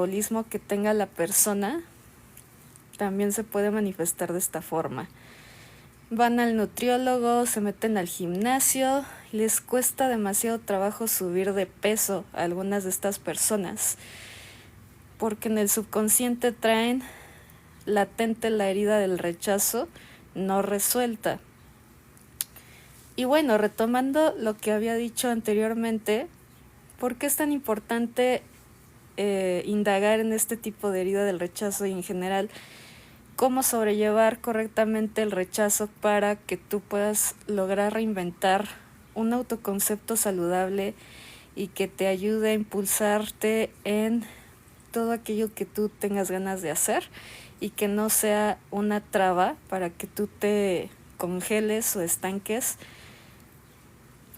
metabolismo que tenga la persona también se puede manifestar de esta forma. Van al nutriólogo, se meten al gimnasio, les cuesta demasiado trabajo subir de peso a algunas de estas personas, porque en el subconsciente traen latente la herida del rechazo no resuelta. Y bueno, retomando lo que había dicho anteriormente, ¿por qué es tan importante indagar en este tipo de herida del rechazo y en general cómo sobrellevar correctamente el rechazo para que tú puedas lograr reinventar un autoconcepto saludable y que te ayude a impulsarte en todo aquello que tú tengas ganas de hacer y que no sea una traba para que tú te congeles o estanques?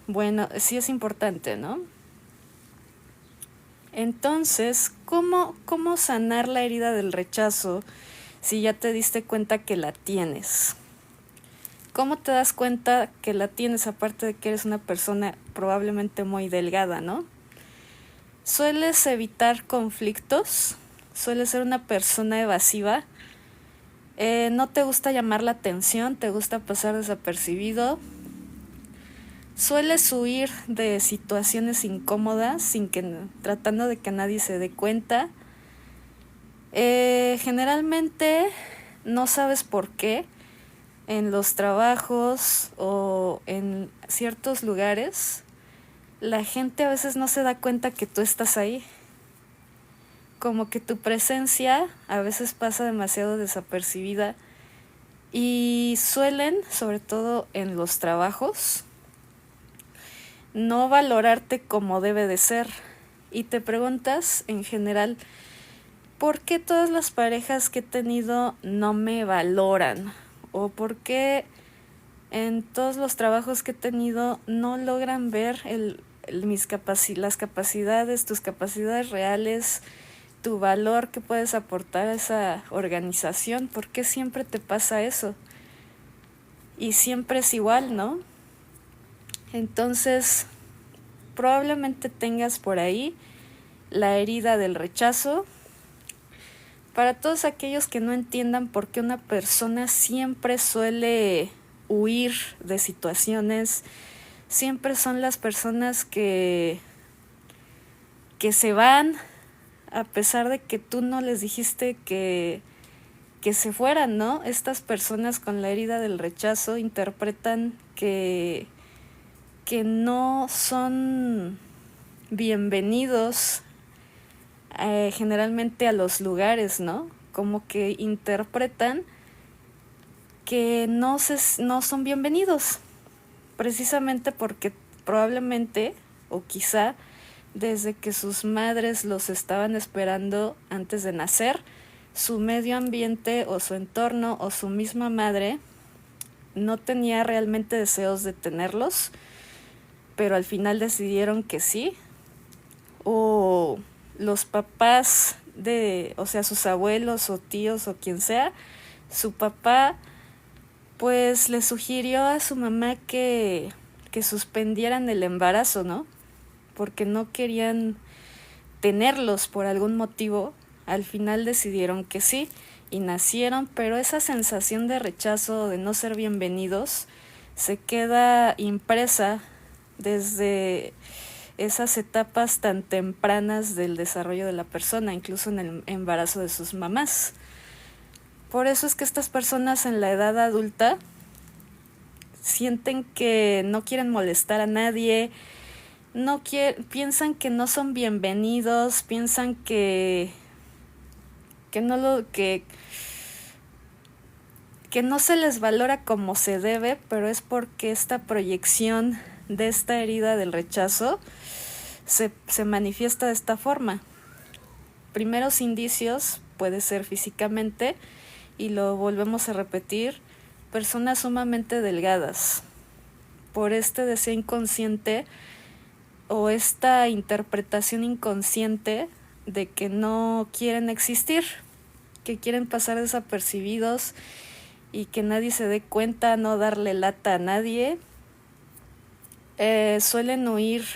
Bueno, sí es importante, ¿no? Entonces, ¿cómo sanar la herida del rechazo si ya te diste cuenta que la tienes? ¿Cómo te das cuenta que la tienes aparte de que eres una persona probablemente muy delgada, ¿no? ¿Sueles evitar conflictos? ¿Sueles ser una persona evasiva? ¿No te gusta llamar la atención? ¿Te gusta pasar desapercibido? ¿Sueles huir de situaciones incómodas tratando de que nadie se dé cuenta? Generalmente no sabes por qué. En los trabajos o en ciertos lugares, la gente a veces no se da cuenta que tú estás ahí. Como que tu presencia a veces pasa demasiado desapercibida y suelen, sobre todo en los trabajos, no valorarte como debe de ser. Y te preguntas en general, ¿por qué todas las parejas que he tenido no me valoran? ¿O por qué en todos los trabajos que he tenido no logran ver las capacidades, tus capacidades reales, tu valor que puedes aportar a esa organización? ¿Por qué siempre te pasa eso? Y siempre es igual, ¿no? Entonces, probablemente tengas por ahí la herida del rechazo. Para todos aquellos que no entiendan por qué una persona siempre suele huir de situaciones, siempre son las personas que se van a pesar de que tú no les dijiste que se fueran, ¿no? Estas personas con la herida del rechazo interpretan que no son bienvenidos generalmente a los lugares, ¿no? Como que interpretan que no son bienvenidos, precisamente porque probablemente o quizá desde que sus madres los estaban esperando antes de nacer, su medio ambiente o su entorno o su misma madre no tenía realmente deseos de tenerlos, pero al final decidieron que sí. O los papás o sea, sus abuelos o tíos o quien sea, su papá pues le sugirió a su mamá que suspendieran el embarazo, ¿no? Porque no querían tenerlos por algún motivo. Al final decidieron que sí y nacieron, pero esa sensación de rechazo, de no ser bienvenidos, se queda impresa desde esas etapas tan tempranas del desarrollo de la persona, incluso en el embarazo de sus mamás. Por eso es que estas personas en la edad adulta sienten que no quieren molestar a nadie, piensan que no son bienvenidos, piensan que no se les valora como se debe, pero es porque esta proyección de esta herida del rechazo se manifiesta de esta forma. Primeros indicios puede ser físicamente, y lo volvemos a repetir, personas sumamente delgadas, por este deseo inconsciente o esta interpretación inconsciente de que no quieren existir, que quieren pasar desapercibidos y que nadie se dé cuenta, no darle lata a nadie. Suelen huir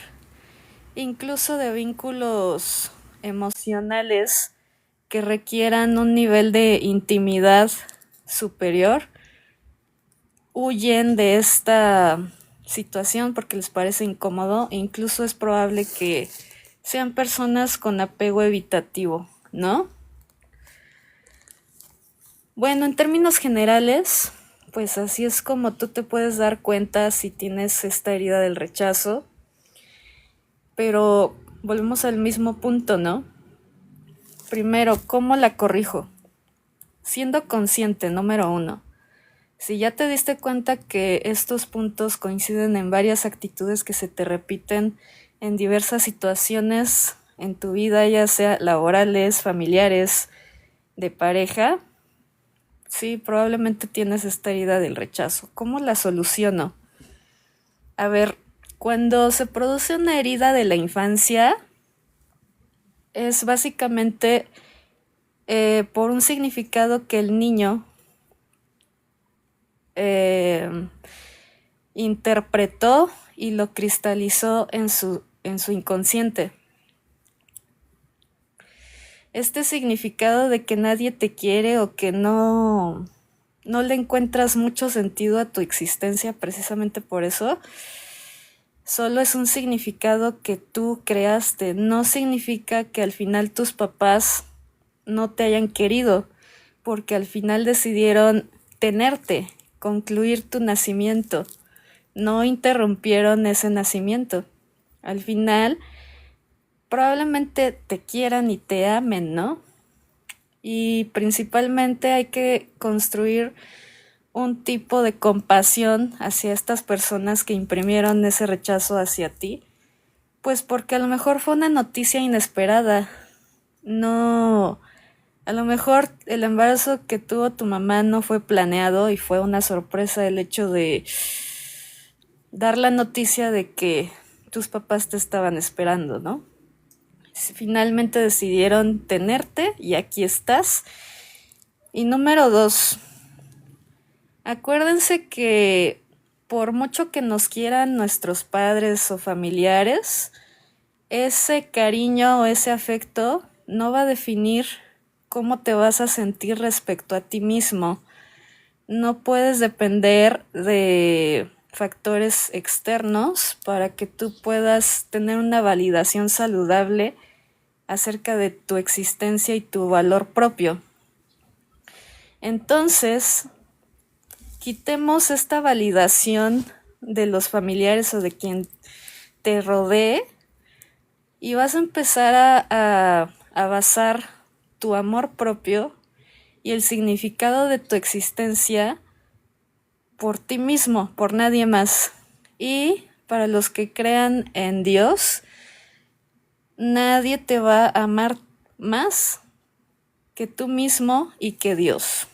incluso de vínculos emocionales que requieran un nivel de intimidad superior huyen de esta situación porque les parece incómodo e incluso es probable que sean personas con apego evitativo, ¿no? Bueno, en términos generales, pues así es como tú te puedes dar cuenta si tienes esta herida del rechazo, pero volvemos al mismo punto, ¿no? Primero, ¿cómo la corrijo? Siendo consciente, número 1. Si ya te diste cuenta que estos puntos coinciden en varias actitudes que se te repiten en diversas situaciones en tu vida, ya sea laborales, familiares, de pareja, sí, probablemente tienes esta herida del rechazo. ¿Cómo la soluciono? A ver, cuando se produce una herida de la infancia, es básicamente por un significado que el niño interpretó y lo cristalizó en su inconsciente. Este significado de que nadie te quiere o que no le encuentras mucho sentido a tu existencia precisamente por eso, solo es un significado que tú creaste. No significa que al final tus papás no te hayan querido, porque al final decidieron tenerte, concluir tu nacimiento. No interrumpieron ese nacimiento. Al final, probablemente te quieran y te amen, ¿no? Y principalmente hay que construir un tipo de compasión hacia estas personas que imprimieron ese rechazo hacia ti, pues porque a lo mejor fue una noticia inesperada. No, a lo mejor el embarazo que tuvo tu mamá no fue planeado y fue una sorpresa el hecho de dar la noticia de que tus papás te estaban esperando, ¿no? Finalmente decidieron tenerte y aquí estás. Y número 2, acuérdense que por mucho que nos quieran nuestros padres o familiares, ese cariño o ese afecto no va a definir cómo te vas a sentir respecto a ti mismo. No puedes depender de factores externos para que tú puedas tener una validación saludable acerca de tu existencia y tu valor propio. Entonces, quitemos esta validación de los familiares o de quien te rodee y vas a empezar a basar tu amor propio y el significado de tu existencia por ti mismo, por nadie más. Y para los que crean en Dios, nadie te va a amar más que tú mismo y que Dios.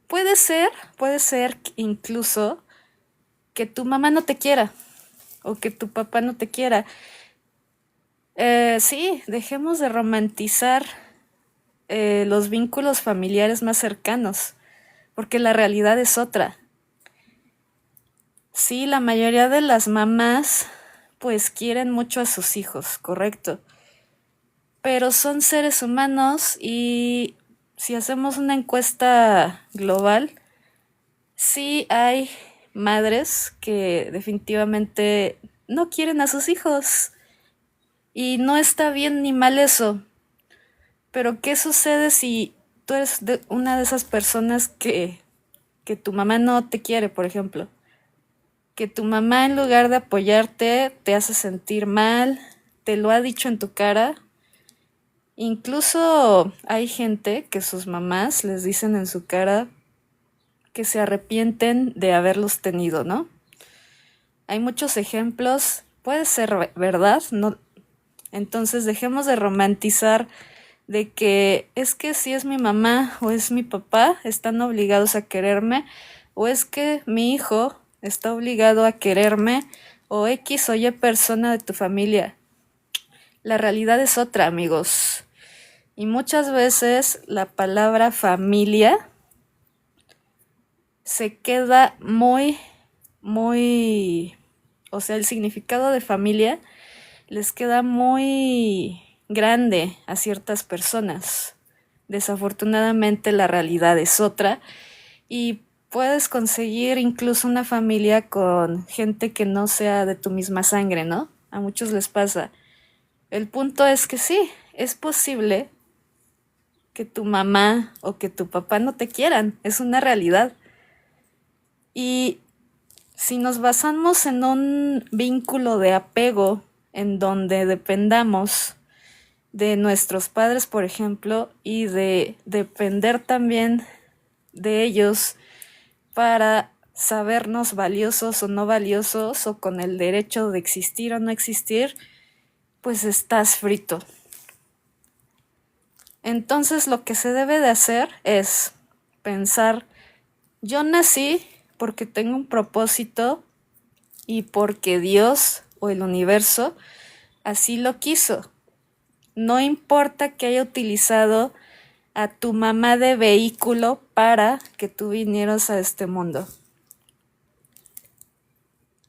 Puede ser incluso que tu mamá no te quiera o que tu papá no te quiera. Sí, dejemos de romantizar los vínculos familiares más cercanos, porque la realidad es otra. Sí, la mayoría de las mamás pues quieren mucho a sus hijos, correcto. Pero son seres humanos y si hacemos una encuesta global, sí hay madres que definitivamente no quieren a sus hijos. Y no está bien ni mal eso. Pero ¿qué sucede si tú eres una de esas personas que tu mamá no te quiere, por ejemplo? Que tu mamá en lugar de apoyarte te hace sentir mal, te lo ha dicho en tu cara. Incluso hay gente que sus mamás les dicen en su cara que se arrepienten de haberlos tenido, ¿no? Hay muchos ejemplos, puede ser verdad, ¿no? Entonces dejemos de romantizar de que es que si es mi mamá o es mi papá, están obligados a quererme, o es que mi hijo está obligado a quererme, o X o Y persona de tu familia. La realidad es otra, amigos. Y muchas veces la palabra familia se queda muy, o sea, el significado de familia les queda muy grande a ciertas personas. Desafortunadamente la realidad es otra y puedes conseguir incluso una familia con gente que no sea de tu misma sangre, ¿no? A muchos les pasa. El punto es que sí, es posible que tu mamá o que tu papá no te quieran, es una realidad. Y si nos basamos en un vínculo de apego en donde dependamos de nuestros padres, por ejemplo, y de depender también de ellos para sabernos valiosos o no valiosos o con el derecho de existir o no existir, pues estás frito. Entonces lo que se debe de hacer es pensar, yo nací porque tengo un propósito y porque Dios o el universo así lo quiso. No importa que haya utilizado a tu mamá de vehículo para que tú vinieras a este mundo.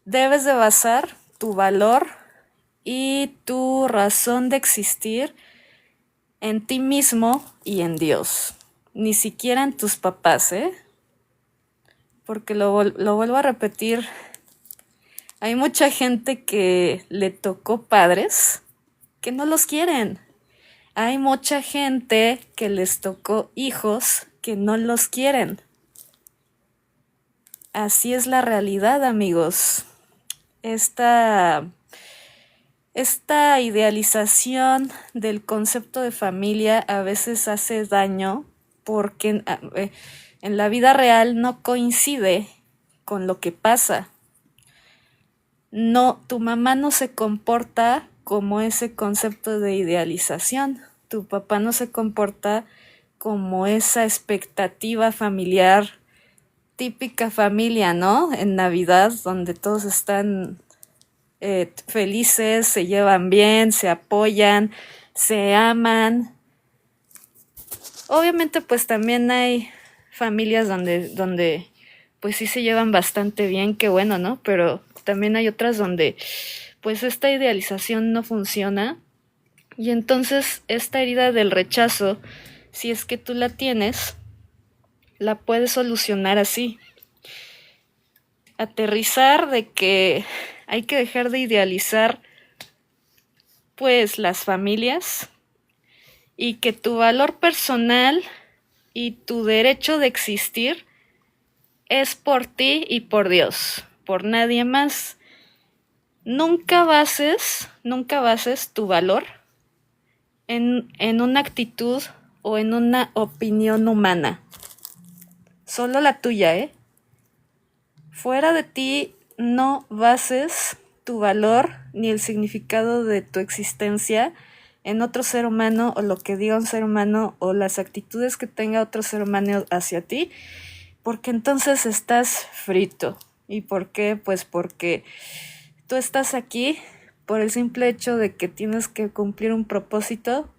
Debes de basar tu valor y tu razón de existir en ti mismo y en Dios. Ni siquiera en tus papás, Porque lo vuelvo a repetir. Hay mucha gente que le tocó padres que no los quieren. Hay mucha gente que les tocó hijos que no los quieren. Así es la realidad, amigos. Esta idealización del concepto de familia a veces hace daño porque en la vida real no coincide con lo que pasa. No, tu mamá no se comporta como ese concepto de idealización. Tu papá no se comporta como esa expectativa familiar, típica familia, ¿no? En Navidad, donde todos están felices, se llevan bien, se apoyan, se aman. Obviamente, pues también hay familias donde pues sí se llevan bastante bien, qué bueno, ¿no? Pero también hay otras donde pues esta idealización no funciona y entonces esta herida del rechazo, si es que tú la tienes, la puedes solucionar así. Aterrizar de que hay que dejar de idealizar pues las familias y que tu valor personal y tu derecho de existir es por ti y por Dios, por nadie más. Nunca bases tu valor en una actitud o en una opinión humana. Solo la tuya, Fuera de ti no bases tu valor ni el significado de tu existencia en otro ser humano o lo que diga un ser humano o las actitudes que tenga otro ser humano hacia ti, porque entonces estás frito. ¿Y por qué? Pues porque tú estás aquí por el simple hecho de que tienes que cumplir un propósito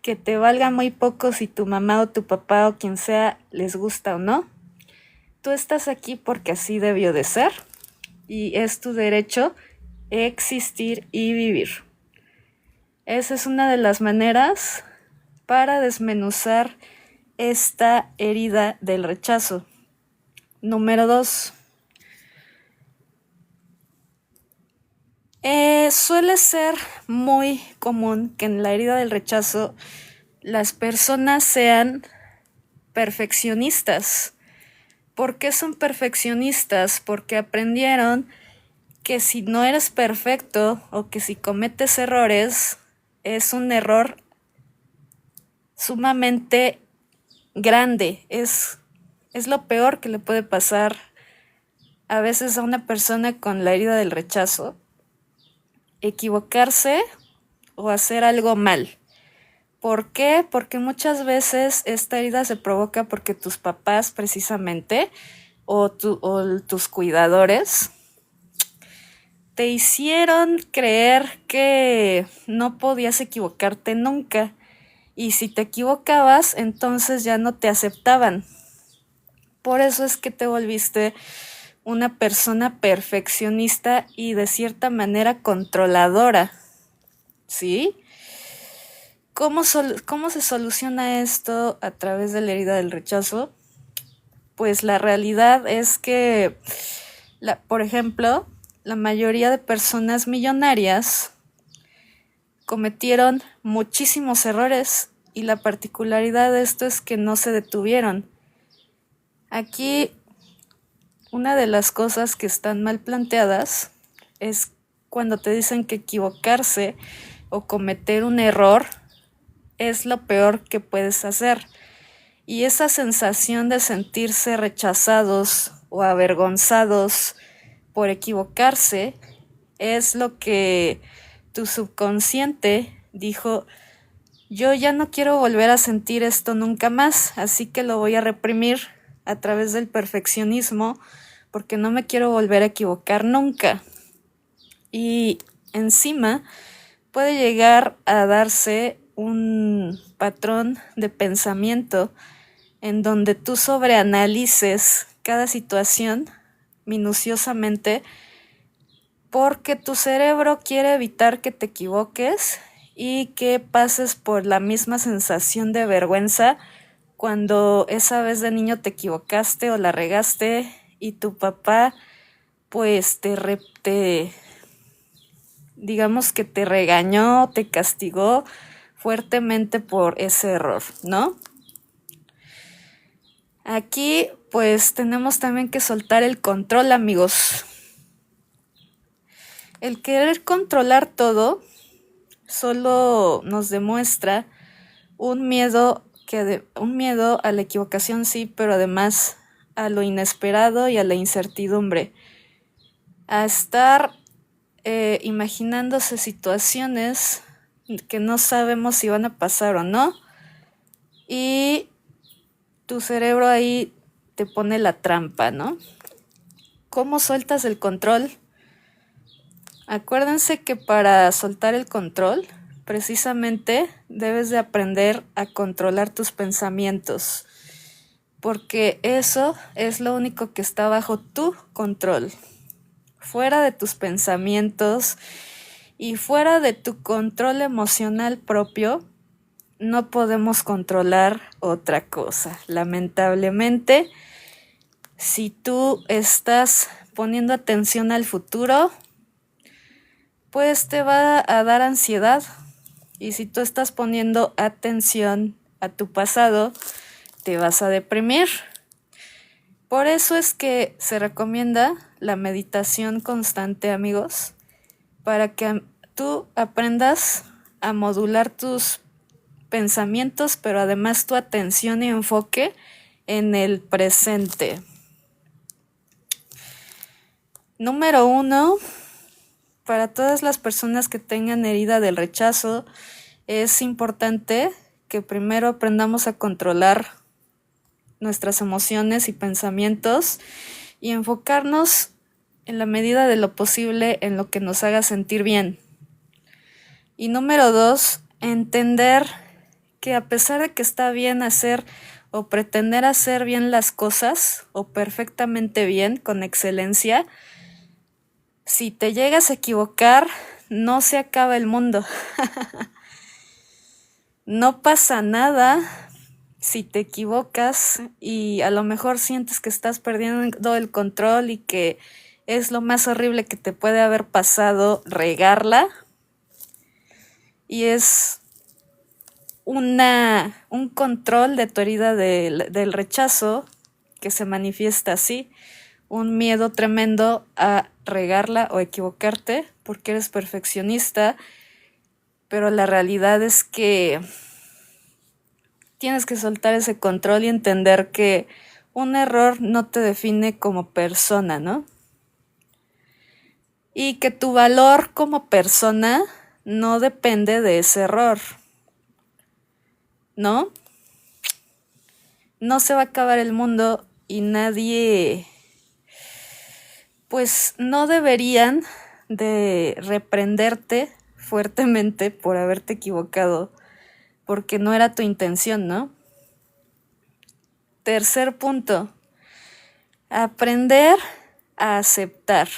que te valga muy poco si tu mamá o tu papá o quien sea les gusta o no. Tú estás aquí porque así debió de ser y es tu derecho existir y vivir. Esa es una de las maneras para desmenuzar esta herida del rechazo. Número 2. Suele ser muy común que en la herida del rechazo las personas sean perfeccionistas. ¿Por qué son perfeccionistas? Porque aprendieron que si no eres perfecto o que si cometes errores, es un error sumamente grande. Es lo peor que le puede pasar a veces a una persona con la herida del rechazo. Equivocarse o hacer algo mal. ¿Por qué? Porque muchas veces esta herida se provoca porque tus papás precisamente o tus cuidadores te hicieron creer que no podías equivocarte nunca y si te equivocabas entonces ya no te aceptaban. Por eso es que te volviste una persona perfeccionista y de cierta manera controladora, ¿sí? ¿Cómo se soluciona esto a través de la herida del rechazo? Pues la realidad es que, por ejemplo, la mayoría de personas millonarias cometieron muchísimos errores y la particularidad de esto es que no se detuvieron. Aquí, una de las cosas que están mal planteadas es cuando te dicen que equivocarse o cometer un error es lo peor que puedes hacer. Y esa sensación de sentirse rechazados o avergonzados por equivocarse es lo que tu subconsciente dijo: yo ya no quiero volver a sentir esto nunca más, así que lo voy a reprimir a través del perfeccionismo porque no me quiero volver a equivocar nunca. Y encima puede llegar a darse un patrón de pensamiento en donde tú sobreanalices cada situación minuciosamente porque tu cerebro quiere evitar que te equivoques y que pases por la misma sensación de vergüenza cuando esa vez de niño te equivocaste o la regaste y tu papá pues digamos que te regañó, te castigó fuertemente por ese error, ¿no? Aquí pues tenemos también que soltar el control, amigos. El querer controlar todo solo nos demuestra un miedo a la equivocación, sí, pero además a lo inesperado y a la incertidumbre. A estar imaginándose situaciones que no sabemos si van a pasar o no. Y tu cerebro ahí te pone la trampa, ¿no? ¿Cómo sueltas el control? Acuérdense que para soltar el control, precisamente debes de aprender a controlar tus pensamientos, porque eso es lo único que está bajo tu control. Fuera de tus pensamientos y fuera de tu control emocional propio, no podemos controlar otra cosa. Lamentablemente, si tú estás poniendo atención al futuro, pues te va a dar ansiedad. Y si tú estás poniendo atención a tu pasado, te vas a deprimir. Por eso es que se recomienda la meditación constante, amigos, para que tú aprendas a modular tus pensamientos, pero además tu atención y enfoque en el presente. Número 1, para todas las personas que tengan herida del rechazo, es importante que primero aprendamos a controlar nuestras emociones y pensamientos y enfocarnos en la medida de lo posible en lo que nos haga sentir bien. Y número 2, entender que a pesar de que está bien hacer o pretender hacer bien las cosas o perfectamente bien, con excelencia, si te llegas a equivocar, no se acaba el mundo. No pasa nada si te equivocas y a lo mejor sientes que estás perdiendo el control y que es lo más horrible que te puede haber pasado regarla. Y es un control de tu herida del rechazo que se manifiesta así. Un miedo tremendo a regarla o equivocarte porque eres perfeccionista, pero la realidad es que tienes que soltar ese control y entender que un error no te define como persona, ¿no? Y que tu valor como persona no depende de ese error, ¿no? No se va a acabar el mundo y nadie, pues no deberían de reprenderte fuertemente por haberte equivocado, porque no era tu intención, ¿no? Tercer punto, aprender a aceptar.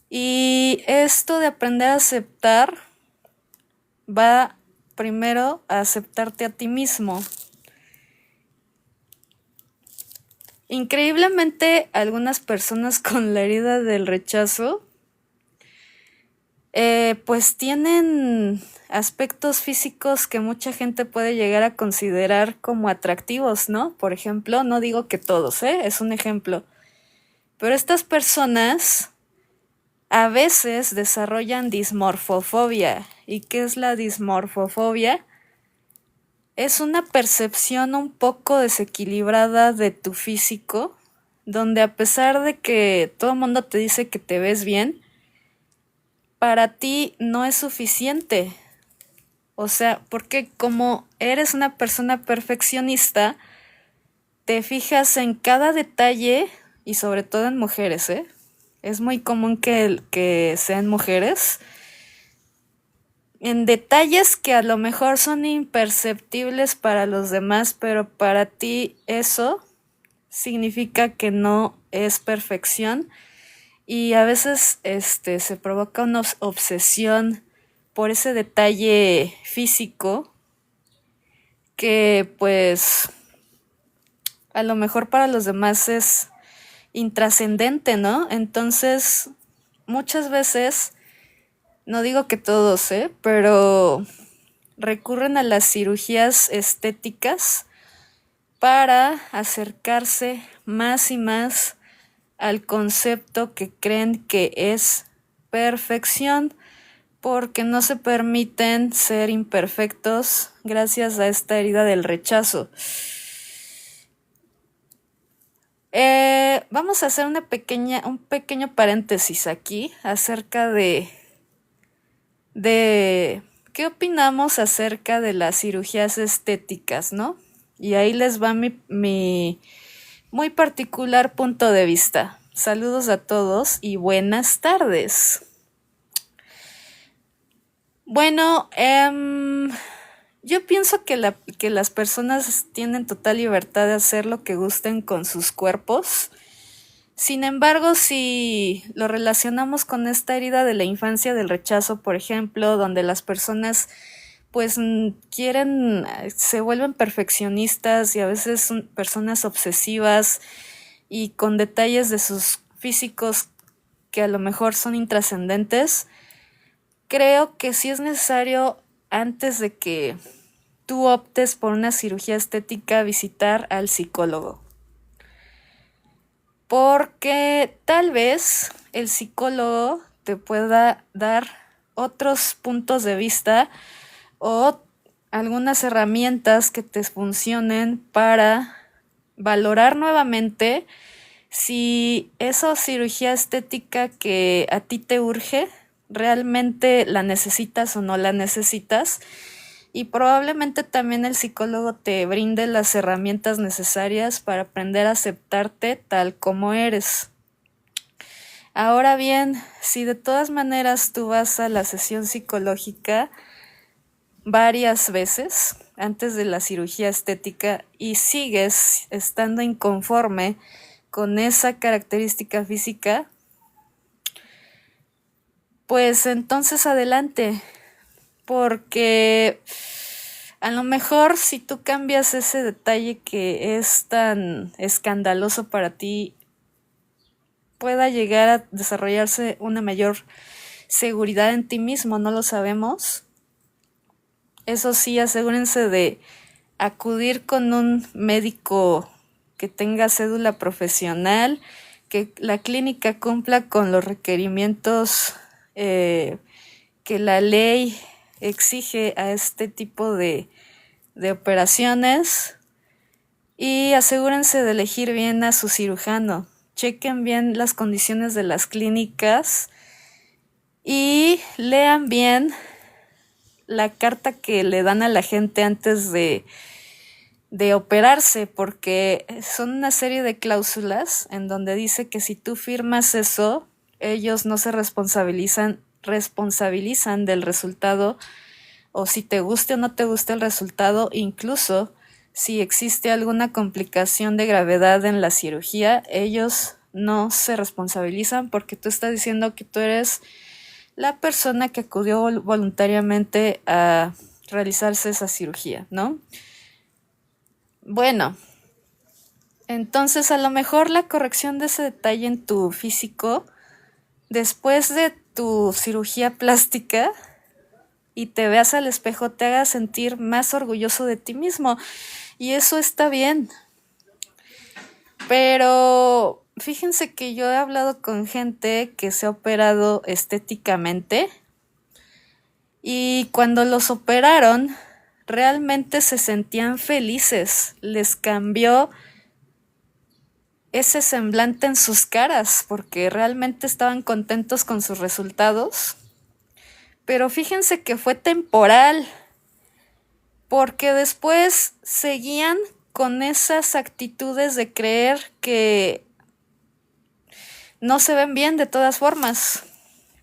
Y esto de aprender a aceptar va primero a aceptarte a ti mismo. Increíblemente, algunas personas con la herida del rechazo pues tienen aspectos físicos que mucha gente puede llegar a considerar como atractivos, ¿no? Por ejemplo, no digo que todos, es un ejemplo. Pero estas personas a veces desarrollan dismorfofobia. ¿Y qué es la dismorfofobia? Es una percepción un poco desequilibrada de tu físico, donde a pesar de que todo el mundo te dice que te ves bien, para ti no es suficiente. O sea, porque como eres una persona perfeccionista, te fijas en cada detalle y sobre todo en mujeres, ¿eh? Es muy común que sean mujeres. En detalles que a lo mejor son imperceptibles para los demás, pero para ti eso significa que no es perfección. Y a veces se provoca una obsesión por ese detalle físico que pues a lo mejor para los demás es intrascendente, ¿no? Entonces, muchas veces, no digo que todos, pero recurren a las cirugías estéticas para acercarse más y más al concepto que creen que es perfección, porque no se permiten ser imperfectos gracias a esta herida del rechazo. Vamos a hacer un pequeño paréntesis aquí acerca de qué opinamos acerca de las cirugías estéticas, ¿no? Y ahí les va mi muy particular punto de vista. Saludos a todos y buenas tardes. Bueno, yo pienso que las personas tienen total libertad de hacer lo que gusten con sus cuerpos. Sin embargo, si lo relacionamos con esta herida de la infancia del rechazo, por ejemplo, donde las personas pues se vuelven perfeccionistas y a veces son personas obsesivas y con detalles de sus físicos que a lo mejor son intrascendentes, creo que sí es necesario, antes de que tú optes por una cirugía estética, visitar al psicólogo. Porque tal vez el psicólogo te pueda dar otros puntos de vista o algunas herramientas que te funcionen para valorar nuevamente si esa cirugía estética que a ti te urge realmente la necesitas o no la necesitas, y probablemente también el psicólogo te brinde las herramientas necesarias para aprender a aceptarte tal como eres. Ahora bien, si de todas maneras tú vas a la sesión psicológica varias veces antes de la cirugía estética y sigues estando inconforme con esa característica física, pues entonces adelante, porque a lo mejor si tú cambias ese detalle que es tan escandaloso para ti, pueda llegar a desarrollarse una mayor seguridad en ti mismo, no lo sabemos. Eso sí, asegúrense de acudir con un médico que tenga cédula profesional, que la clínica cumpla con los requerimientos que la ley exige a este tipo de operaciones, y asegúrense de elegir bien a su cirujano. Chequen bien las condiciones de las clínicas y lean bien la carta que le dan a la gente antes de operarse, porque son una serie de cláusulas en donde dice que si tú firmas eso, ellos no se responsabilizan del resultado, o si te guste o no te guste el resultado, incluso si existe alguna complicación de gravedad en la cirugía, ellos no se responsabilizan porque tú estás diciendo que tú eres la persona que acudió voluntariamente a realizarse esa cirugía, ¿no? Bueno, entonces a lo mejor la corrección de ese detalle en tu físico, después de tu cirugía plástica y te veas al espejo, te haga sentir más orgulloso de ti mismo. Y eso está bien. Pero fíjense que yo he hablado con gente que se ha operado estéticamente y cuando los operaron realmente se sentían felices, les cambió ese semblante en sus caras porque realmente estaban contentos con sus resultados. Pero fíjense que fue temporal, porque después seguían con esas actitudes de creer que no se ven bien de todas formas.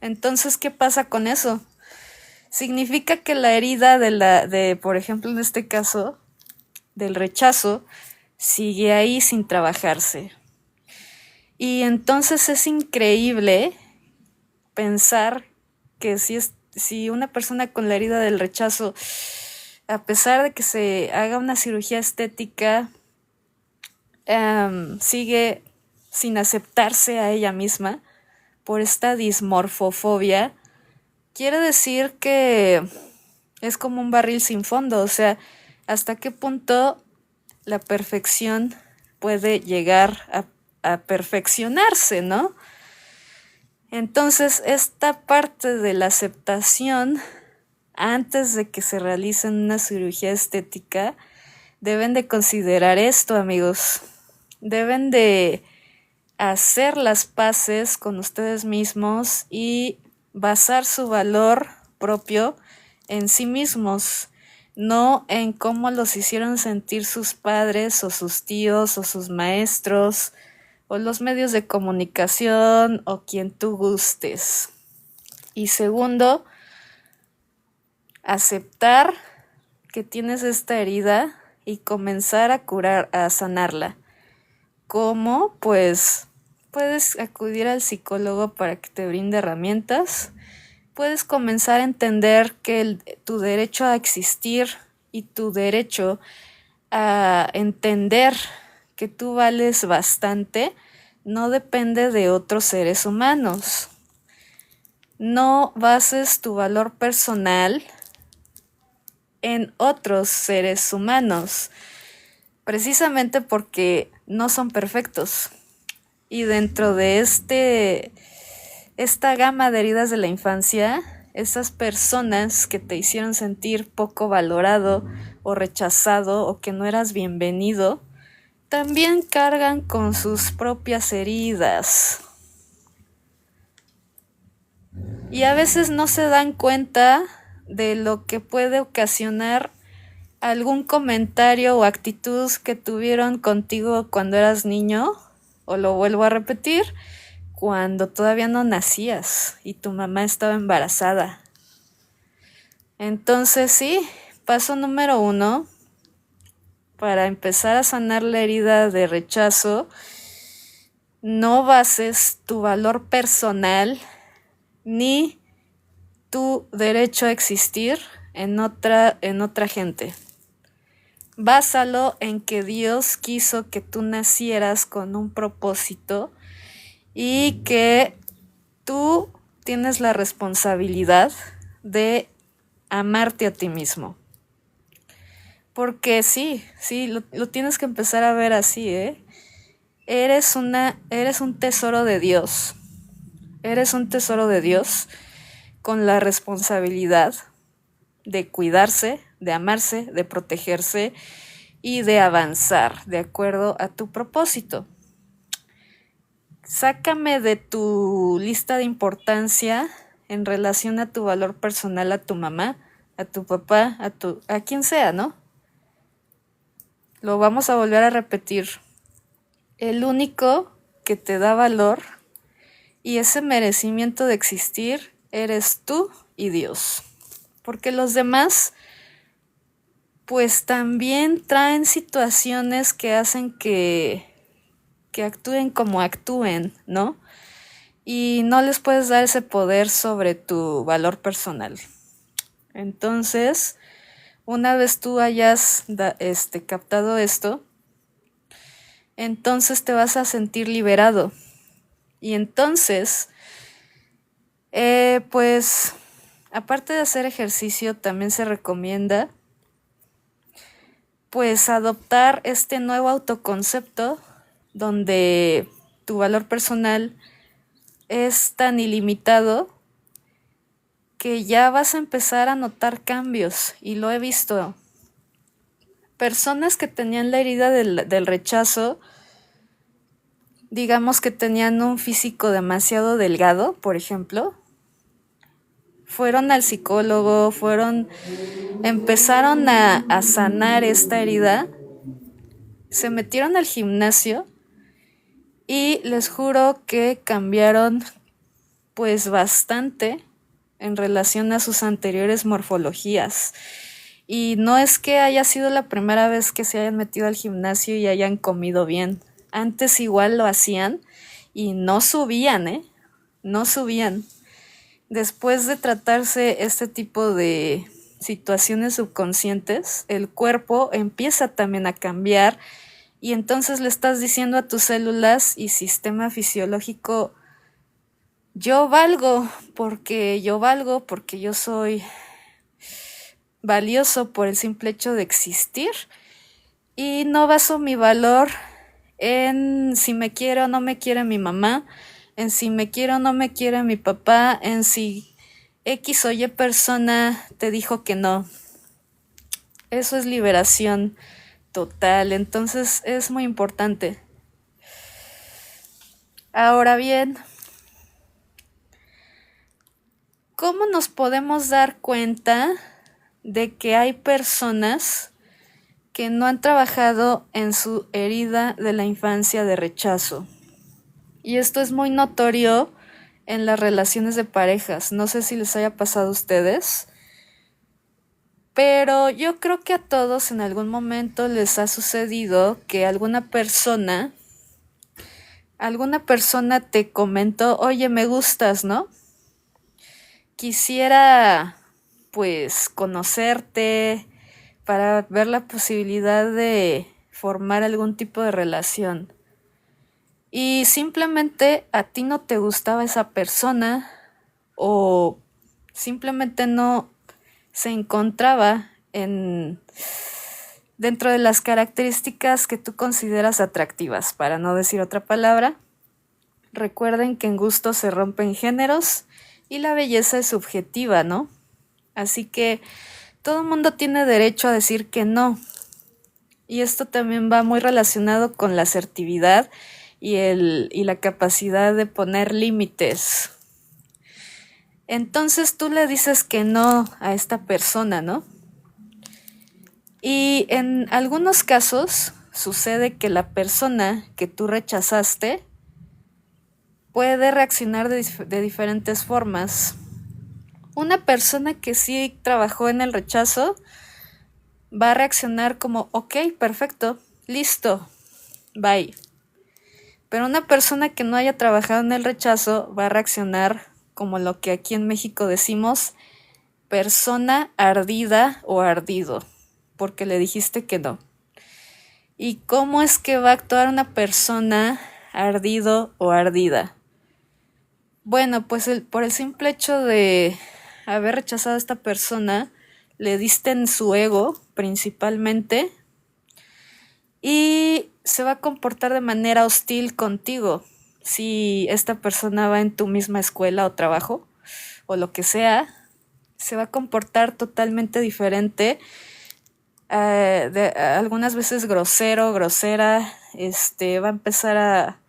Entonces, ¿qué pasa con eso? Significa que la herida de, por ejemplo, en este caso, del rechazo, sigue ahí sin trabajarse. Y entonces es increíble pensar que si una persona con la herida del rechazo, a pesar de que se haga una cirugía estética, sigue sin aceptarse a ella misma por esta dismorfofobia, quiere decir que es como un barril sin fondo. O sea, ¿hasta qué punto la perfección puede llegar a perfeccionarse, ¿no? Entonces, esta parte de la aceptación antes de que se realicen una cirugía estética, deben de considerar esto, amigos. Deben de hacer las paces con ustedes mismos y basar su valor propio en sí mismos, no en cómo los hicieron sentir sus padres o sus tíos o sus maestros o los medios de comunicación o quien tú gustes. Y segundo, aceptar que tienes esta herida y comenzar a curar, a sanarla. ¿Cómo? Pues puedes acudir al psicólogo para que te brinde herramientas. Puedes comenzar a entender que tu derecho a existir y tu derecho a entender que tú vales bastante no depende de otros seres humanos. No bases tu valor personal en otros seres humanos, precisamente porque no son perfectos. Y dentro de esta gama de heridas de la infancia, esas personas que te hicieron sentir poco valorado o rechazado o que no eras bienvenido, también cargan con sus propias heridas. Y a veces no se dan cuenta de lo que puede ocasionar algún comentario o actitud que tuvieron contigo cuando eras niño, o lo vuelvo a repetir, cuando todavía no nacías y tu mamá estaba embarazada. Entonces sí, paso número 1, para empezar a sanar la herida de rechazo, no bases tu valor personal ni tu derecho a existir en otra gente. Básalo en que Dios quiso que tú nacieras con un propósito y que tú tienes la responsabilidad de amarte a ti mismo. Porque sí, lo tienes que empezar a ver así, ¿eh? Eres un tesoro de Dios. Eres un tesoro de Dios con la responsabilidad de cuidarse, de amarse, de protegerse y de avanzar de acuerdo a tu propósito. Sácame de tu lista de importancia en relación a tu valor personal a tu mamá, a tu papá, a quien sea, ¿no? Lo vamos a volver a repetir. El único que te da valor y ese merecimiento de existir eres tú y Dios. Porque los demás pues también traen situaciones que hacen que actúen como actúen, ¿no? y no les puedes dar ese poder sobre tu valor personal. Entonces, una vez tú hayas captado esto, entonces te vas a sentir liberado. Y entonces, pues, aparte de hacer ejercicio, también se recomienda, pues, adoptar este nuevo autoconcepto donde tu valor personal es tan ilimitado que ya vas a empezar a notar cambios, y lo he visto. Personas que tenían la herida del rechazo, digamos que tenían un físico demasiado delgado, por ejemplo, fueron al psicólogo, empezaron a sanar esta herida, se metieron al gimnasio y les juro que cambiaron pues bastante en relación a sus anteriores morfologías. Y no es que haya sido la primera vez que se hayan metido al gimnasio y hayan comido bien. Antes igual lo hacían y no subían, no subían. Después de tratarse este tipo de situaciones subconscientes, el cuerpo empieza también a cambiar y entonces le estás diciendo a tus células y sistema fisiológico: yo valgo porque yo soy valioso por el simple hecho de existir, y no baso mi valor en si me quiere o no me quiere mi mamá, en si me quiere o no me quiere mi papá, en si X o Y persona te dijo que no. Eso es liberación total, entonces es muy importante. Ahora bien, ¿cómo nos podemos dar cuenta de que hay personas que no han trabajado en su herida de la infancia de rechazo? Y esto es muy notorio en las relaciones de parejas. No sé si les haya pasado a ustedes, pero yo creo que a todos en algún momento les ha sucedido que alguna persona te comentó: oye, me gustas, ¿no? Quisiera pues conocerte para ver la posibilidad de formar algún tipo de relación. Y simplemente a ti no te gustaba esa persona, o simplemente no se encontraba dentro de las características que tú consideras atractivas, para no decir otra palabra. Recuerden que en gusto se rompen géneros y la belleza es subjetiva, ¿no? Así que todo el mundo tiene derecho a decir que no. Y esto también va muy relacionado con la asertividad y la capacidad de poner límites. Entonces tú le dices que no a esta persona, ¿no? Y en algunos casos sucede que la persona que tú rechazaste puede reaccionar de diferentes formas. Una persona que sí trabajó en el rechazo va a reaccionar como: ok, perfecto, listo, bye. Pero una persona que no haya trabajado en el rechazo va a reaccionar como lo que aquí en México decimos: persona ardida o ardido, porque le dijiste que no. ¿Y cómo es que va a actuar una persona ardido o ardida? Bueno, pues por el simple hecho de haber rechazado a esta persona, le diste en su ego principalmente, y se va a comportar de manera hostil contigo. Si esta persona va en tu misma escuela o trabajo o lo que sea, se va a comportar totalmente diferente, algunas veces grosero, grosera, va a empezar a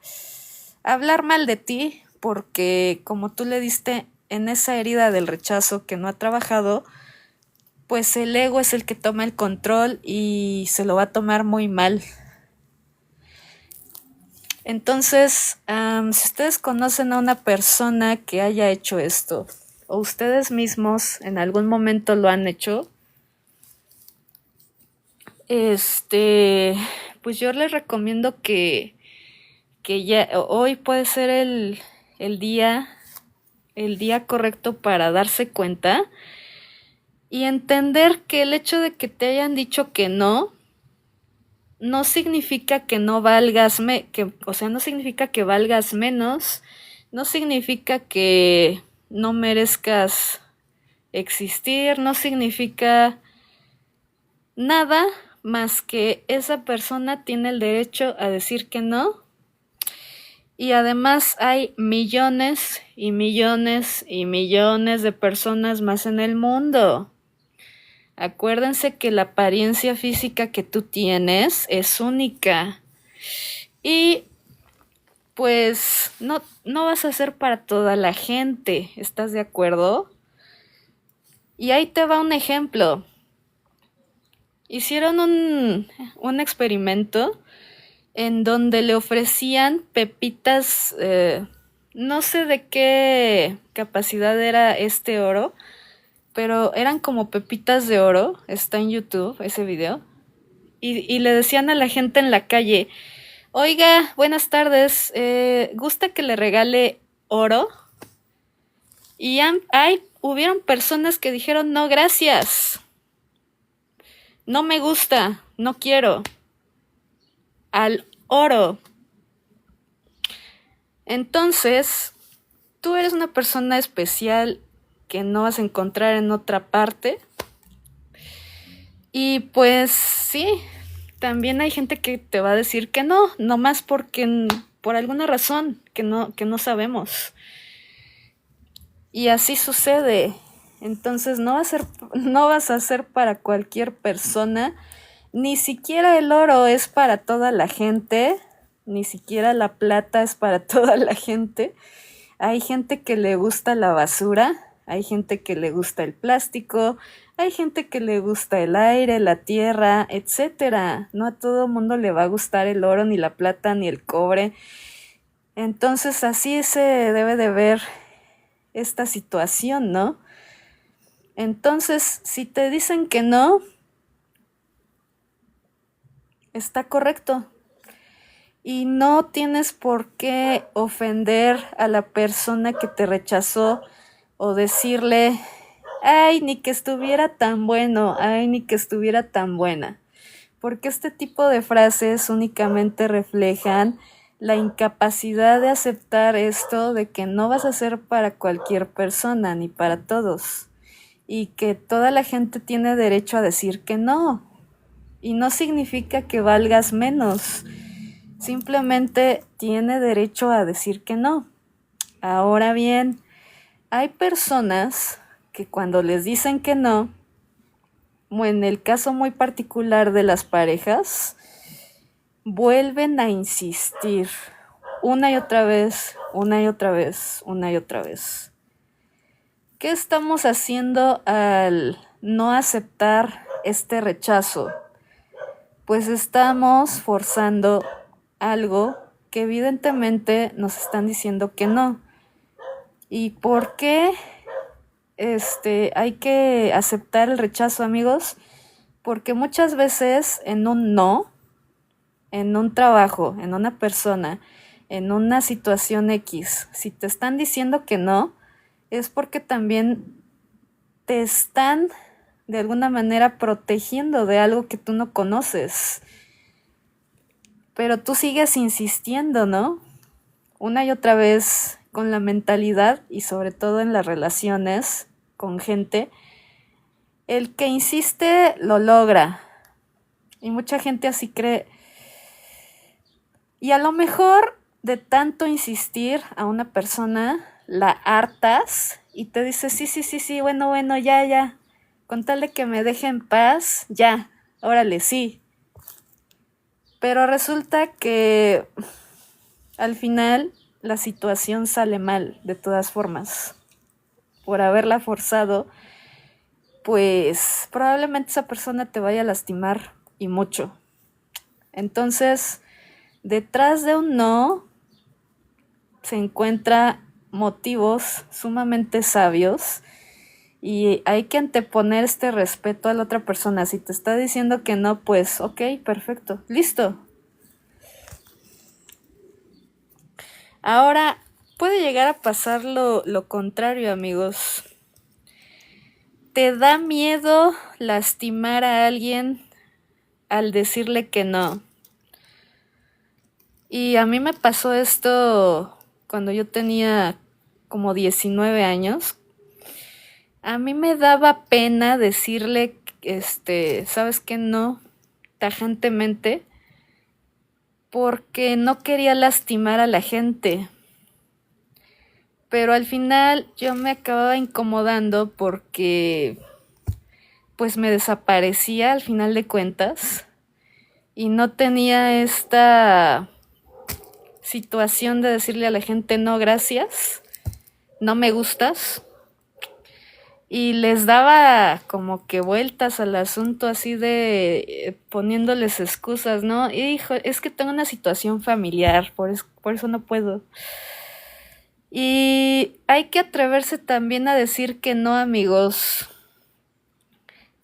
hablar mal de ti, porque como tú le diste en esa herida del rechazo que no ha trabajado, pues el ego es el que toma el control y se lo va a tomar muy mal. Entonces, si ustedes conocen a una persona que haya hecho esto, o ustedes mismos en algún momento lo han hecho, pues yo les recomiendo que ya hoy puede ser el día correcto para darse cuenta y entender que el hecho de que te hayan dicho que no significa que no valgas, no significa que valgas menos, no significa que no merezcas existir, no significa nada más que esa persona tiene el derecho a decir que no. Y además hay millones y millones y millones de personas más en el mundo. Acuérdense que la apariencia física que tú tienes es única. Y pues no vas a ser para toda la gente, ¿estás de acuerdo? Y ahí te va un ejemplo. Hicieron un experimento en donde le ofrecían pepitas, no sé de qué capacidad era este oro, pero eran como pepitas de oro, está en YouTube ese video, y le decían a la gente en la calle, oiga, buenas tardes, ¿gusta que le regale oro? Y hubieron personas que dijeron, no, gracias, no me gusta, no quiero, al oro. Entonces, tú eres una persona especial que no vas a encontrar en otra parte. Y pues sí, también hay gente que te va a decir que no, nomás porque por alguna razón que no sabemos. Y así sucede. Entonces no vas a ser para cualquier persona. Ni siquiera el oro es para toda la gente. Ni siquiera la plata es para toda la gente. Hay gente que le gusta la basura. Hay gente que le gusta el plástico. Hay gente que le gusta el aire, la tierra, etcétera. No a todo mundo le va a gustar el oro, ni la plata, ni el cobre. Entonces así se debe de ver esta situación, ¿no? Entonces, si te dicen que no, está correcto. Y no tienes por qué ofender a la persona que te rechazó o decirle, ay, ni que estuviera tan bueno, ay, ni que estuviera tan buena. Porque este tipo de frases únicamente reflejan la incapacidad de aceptar esto de que no vas a ser para cualquier persona ni para todos. Y que toda la gente tiene derecho a decir que no. Y no significa que valgas menos. Simplemente tiene derecho a decir que no. Ahora bien, hay personas que cuando les dicen que no, o en el caso muy particular de las parejas, vuelven a insistir una y otra vez, una y otra vez, una y otra vez. ¿Qué estamos haciendo al no aceptar este rechazo? Pues estamos forzando algo que evidentemente nos están diciendo que no. ¿Y por qué hay que aceptar el rechazo, amigos? Porque muchas veces en un no, en un trabajo, en una persona, en una situación X, si te están diciendo que no, es porque también te están de alguna manera protegiendo de algo que tú no conoces. Pero tú sigues insistiendo, ¿no? Una y otra vez con la mentalidad y sobre todo en las relaciones con gente, el que insiste lo logra. Y mucha gente así cree. Y a lo mejor de tanto insistir a una persona, la hartas y te dice, sí, bueno, ya. Con tal de que me deje en paz, ya, órale, sí. Pero resulta que al final la situación sale mal, de todas formas. Por haberla forzado, pues probablemente esa persona te vaya a lastimar y mucho. Entonces, detrás de un no se encuentran motivos sumamente sabios y hay que anteponer este respeto a la otra persona. Si te está diciendo que no, pues ok, perfecto, listo. Ahora, puede llegar a pasar lo contrario, amigos. ¿Te da miedo lastimar a alguien al decirle que no? Y a mí me pasó esto cuando yo tenía como 19 años. A mí me daba pena decirle, ¿sabes qué? No, tajantemente, porque no quería lastimar a la gente. Pero al final yo me acababa incomodando porque pues me desaparecía al final de cuentas y no tenía esta situación de decirle a la gente no gracias, no me gustas, y les daba como que vueltas al asunto así de poniéndoles excusas, ¿no? Hijo, es que tengo una situación familiar, por eso no puedo. Y hay que atreverse también a decir que no, amigos.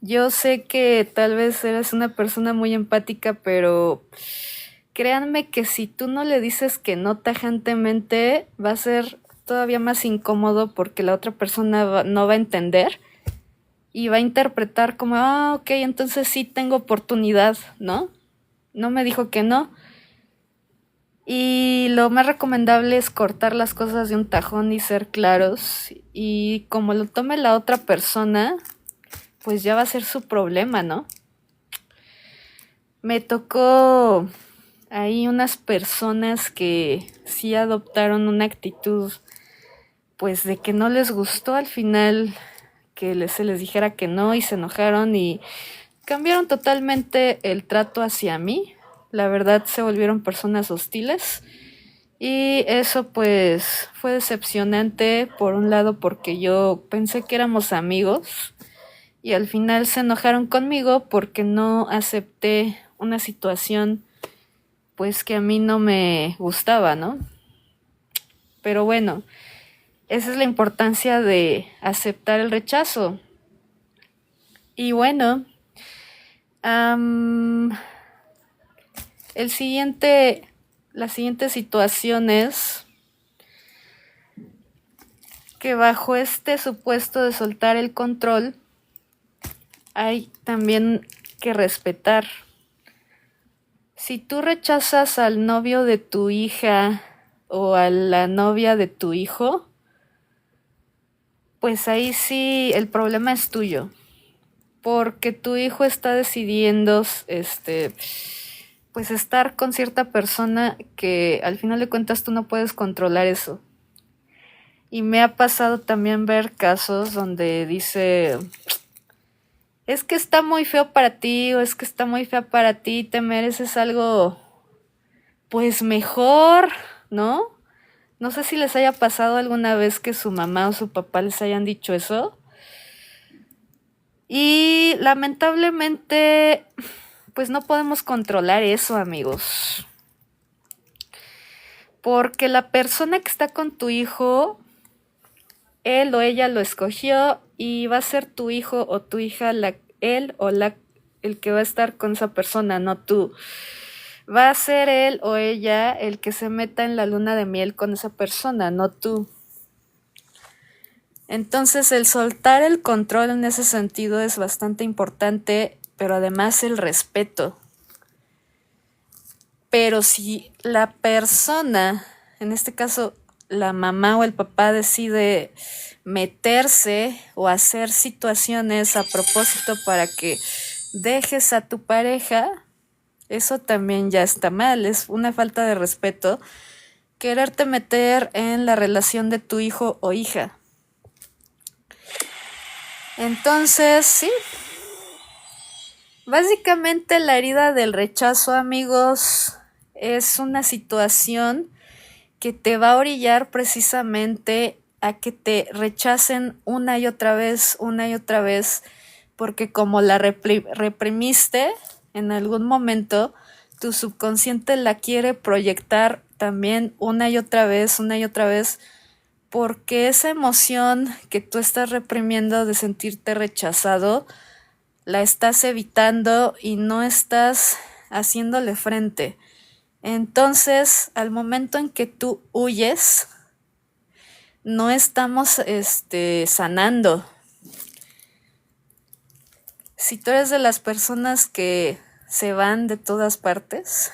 Yo sé que tal vez eres una persona muy empática, pero créanme que si tú no le dices que no tajantemente, va a ser todavía más incómodo porque la otra persona no va a entender y va a interpretar como, ok, entonces sí tengo oportunidad, ¿no? No me dijo que no. Y lo más recomendable es cortar las cosas de un tajón y ser claros. Y como lo tome la otra persona, pues ya va a ser su problema, ¿no? Me tocó ahí unas personas que sí adoptaron una actitud, pues de que no les gustó al final que se les dijera que no y se enojaron y cambiaron totalmente el trato hacia mí. La verdad se volvieron personas hostiles. Y eso pues fue decepcionante por un lado porque yo pensé que éramos amigos y al final se enojaron conmigo porque no acepté una situación pues que a mí no me gustaba, ¿no? Pero bueno, esa es la importancia de aceptar el rechazo. Y bueno, la siguiente situación es que bajo este supuesto de soltar el control, hay también que respetar. Si tú rechazas al novio de tu hija o a la novia de tu hijo, pues ahí sí el problema es tuyo. Porque tu hijo está decidiendo pues estar con cierta persona que al final de cuentas tú no puedes controlar eso. Y me ha pasado también ver casos donde dice, es que está muy feo para ti o es que está muy fea para ti, te mereces algo pues mejor, ¿no? No sé si les haya pasado alguna vez que su mamá o su papá les hayan dicho eso. Y lamentablemente pues no podemos controlar eso, amigos. Porque la persona que está con tu hijo, él o ella lo escogió y va a ser tu hijo o tu hija el que va a estar con esa persona, no tú. Va a ser él o ella el que se meta en la luna de miel con esa persona, no tú. Entonces el soltar el control en ese sentido es bastante importante, pero además el respeto. Pero si la persona, en este caso la mamá o el papá, decide meterse o hacer situaciones a propósito para que dejes a tu pareja, eso también ya está mal, es una falta de respeto quererte meter en la relación de tu hijo o hija. Entonces, sí, básicamente la herida del rechazo, amigos, es una situación que te va a orillar precisamente a que te rechacen una y otra vez, porque como la reprimiste en algún momento, tu subconsciente la quiere proyectar también una y otra vez, porque esa emoción que tú estás reprimiendo de sentirte rechazado, la estás evitando y no estás haciéndole frente. Entonces, al momento en que tú huyes, no estamos sanando. Si tú eres de las personas que se van de todas partes,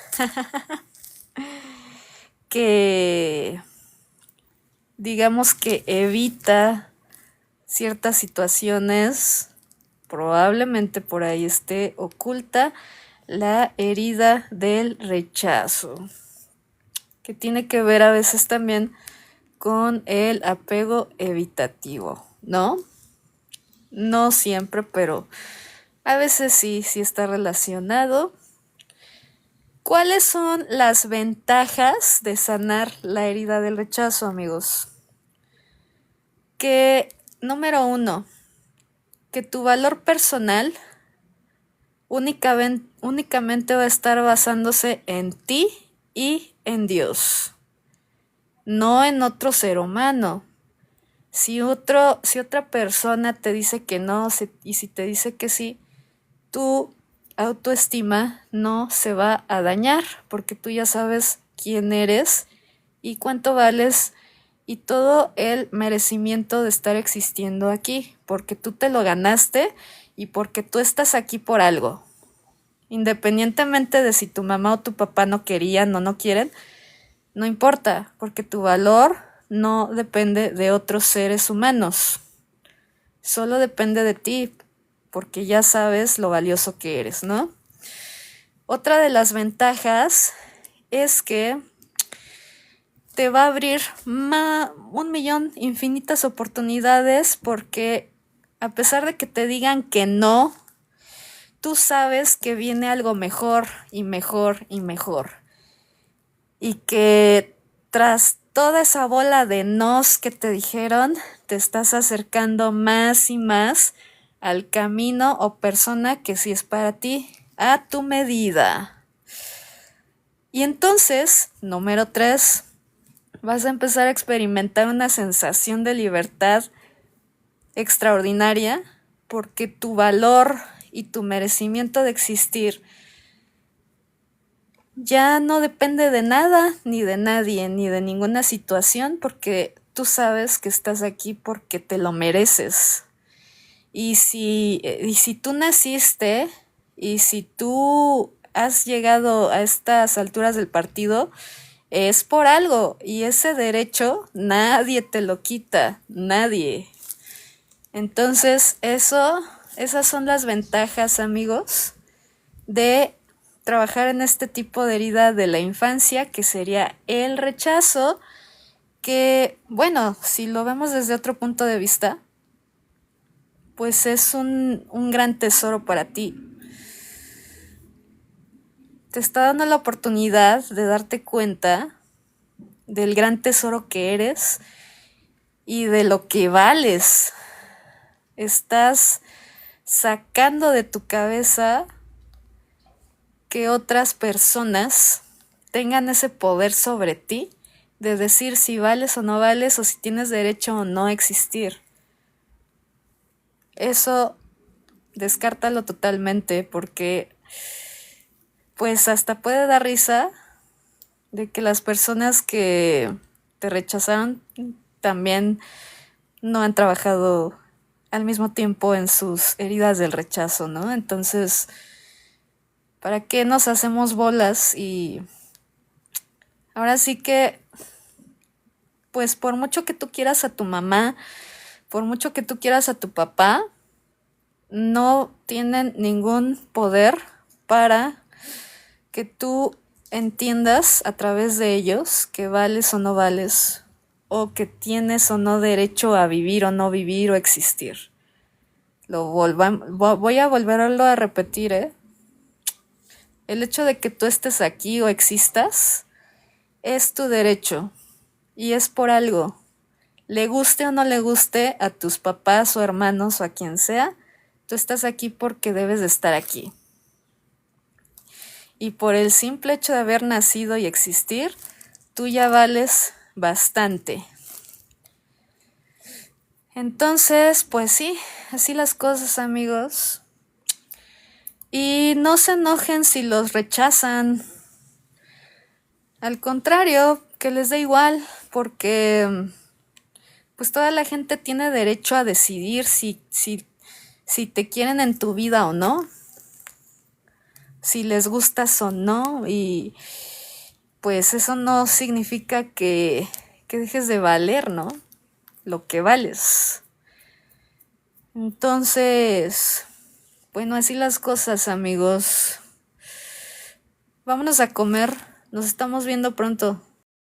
que digamos que evita ciertas situaciones, probablemente por ahí esté oculta la herida del rechazo, que tiene que ver a veces también con el apego evitativo, ¿no? No siempre, pero a veces sí está relacionado. ¿Cuáles son las ventajas de sanar la herida del rechazo, amigos? Que, número 1, que tu valor personal únicamente va a estar basándose en ti y en Dios, no en otro ser humano. Si otra persona te dice que no y si te dice que sí, tu autoestima no se va a dañar porque tú ya sabes quién eres y cuánto vales y todo el merecimiento de estar existiendo aquí, porque tú te lo ganaste y porque tú estás aquí por algo. Independientemente de si tu mamá o tu papá no querían o no quieren, no importa, porque tu valor no depende de otros seres humanos. Solo depende de ti, porque ya sabes lo valioso que eres, ¿no? Otra de las ventajas es que te va a abrir 1,000,000 infinitas oportunidades, porque a pesar de que te digan que no, tú sabes que viene algo mejor y mejor y mejor. Y que tras toda esa bola de nos que te dijeron, te estás acercando más y más al camino o persona que sí es para ti, a tu medida. Y entonces, número 3, vas a empezar a experimentar una sensación de libertad extraordinaria, porque tu valor y tu merecimiento de existir ya no depende de nada, ni de nadie, ni de ninguna situación, porque tú sabes que estás aquí porque te lo mereces. Y si tú naciste y si tú has llegado a estas alturas del partido, es por algo, y ese derecho nadie te lo quita, nadie. Entonces, esas son las ventajas, amigos, de trabajar en este tipo de herida de la infancia, que sería el rechazo, que, bueno, si lo vemos desde otro punto de vista, pues es un gran tesoro para ti. Te está dando la oportunidad de darte cuenta del gran tesoro que eres y de lo que vales. Estás sacando de tu cabeza que otras personas tengan ese poder sobre ti de decir si vales o no vales, o si tienes derecho o no a existir. Eso descártalo totalmente, porque pues hasta puede dar risa de que las personas que te rechazaron también no han trabajado al mismo tiempo en sus heridas del rechazo, ¿no? Entonces, ¿para qué nos hacemos bolas? Y ahora sí que, pues por mucho que tú quieras a tu mamá, por mucho que tú quieras a tu papá, no tienen ningún poder para que tú entiendas a través de ellos que vales o no vales, o que tienes o no derecho a vivir o no vivir o existir. Voy a volverlo a repetir, ¿eh? El hecho de que tú estés aquí o existas es tu derecho, y es por algo. Le guste o no le guste a tus papás o hermanos o a quien sea, tú estás aquí porque debes de estar aquí. Y por el simple hecho de haber nacido y existir, tú ya vales bastante. Entonces, pues sí, así las cosas, amigos. Y no se enojen si los rechazan. Al contrario, que les dé igual, porque pues toda la gente tiene derecho a decidir si te quieren en tu vida o no, si les gustas o no, y pues eso no significa que dejes de valer, ¿no? Lo que vales. Entonces, bueno, así las cosas, amigos. Vámonos a comer. Nos estamos viendo pronto.